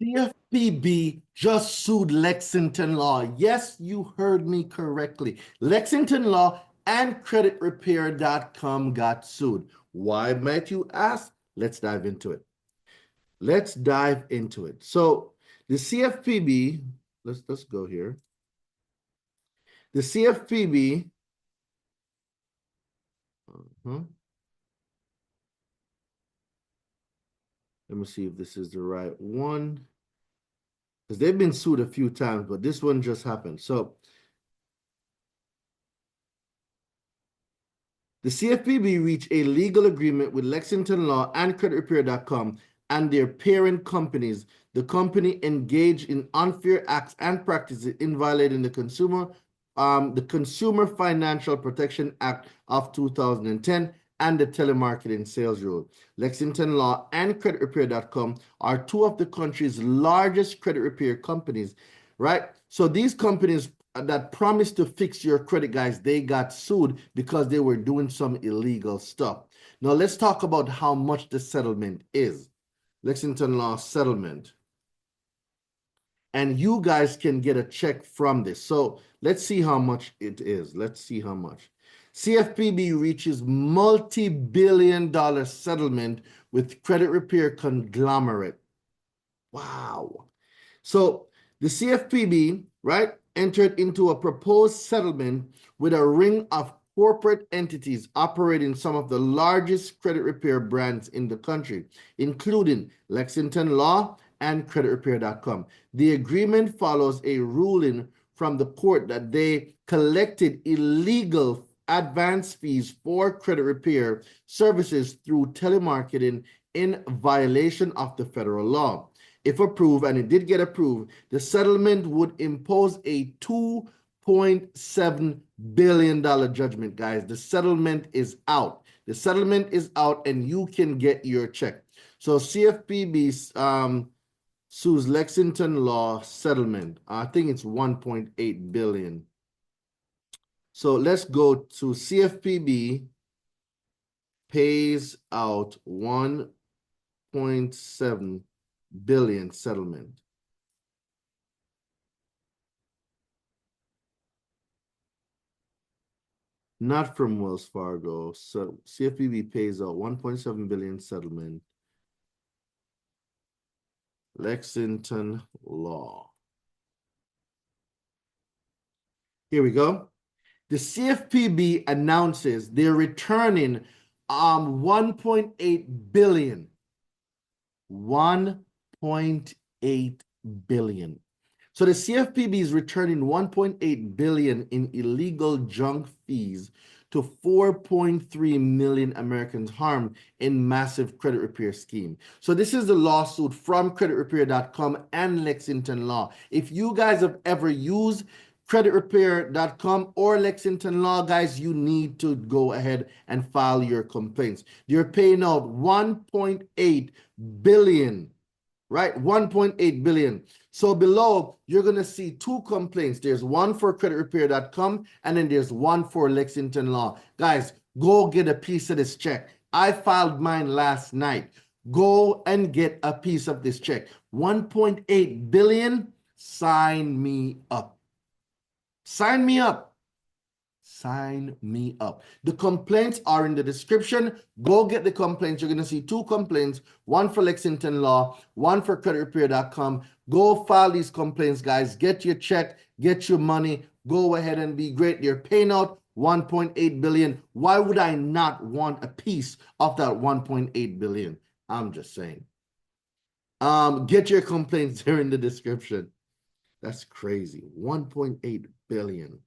CFPB just sued Lexington Law. Yes, you heard me correctly. Lexington Law and creditrepair.com got sued. Why, might you ask? Let's dive into it. Let's dive into it. So the CFPB, let's go here. The CFPB, let me see if this is the right one, because they've been sued a few times, but this one just happened. So the CFPB reached a legal agreement with Lexington Law and creditrepair.com and their parent companies. The company engaged in unfair acts and practices in violating the Consumer Financial Protection Act of 2010 and the Telemarketing Sales Rule. Lexington Law and creditrepair.com are two of the country's largest credit repair companies, right? So these companies that promised to fix your credit, guys, they got sued because they were doing some illegal stuff. Now let's talk about how much the settlement is. Lexington Law settlement. And you guys can get a check from this. So let's see how much it is. Let's see how much. CFPB reaches multi-billion-dollar settlement with credit repair conglomerate. Wow. So the CFPB, right, entered into a proposed settlement with a ring of corporate entities operating some of the largest credit repair brands in the country, including Lexington Law and creditrepair.com. The agreement follows a ruling from the court that they collected illegal advance fees for credit repair services through telemarketing in violation of the federal law. If approved, and it did get approved, the settlement would impose a $2.7 billion judgment, guys. The settlement is out. The settlement is out, and you can get your check. So CFPB sues Lexington Law settlement. I think it's 1.8 billion. So let's go to CFPB pays out 1.7 billion settlement. Not from Wells Fargo. So CFPB pays out 1.7 billion settlement. Lexington Law. Here we go. The CFPB announces they're returning 1.8 billion. 1.8 billion. So the CFPB is returning 1.8 billion in illegal junk fees to 4.3 million Americans harmed in massive credit repair scheme. So this is the lawsuit from creditrepair.com and Lexington Law. If you guys have ever used creditrepair.com or Lexington Law, guys, you need to go ahead and file your complaints. You're paying out 1.8 billion, right? 1.8 billion. So below, you're going to see two complaints. There's one for creditrepair.com and then there's one for Lexington Law. Guys, go get a piece of this check. I filed mine last night. Go and get a piece of this check. 1.8 billion. Sign me up. Sign me up. Sign me up. The complaints are in the description. Go get the complaints. You're going to see two complaints, one for Lexington Law, one for creditrepair.com. Go file these complaints, guys. Get your check, get your money. Go ahead and be great. They're paying out 1.8 billion. Why would I not want a piece of that 1.8 billion? I'm just saying. Get your complaints there in the description. That's crazy. 1.8 billion.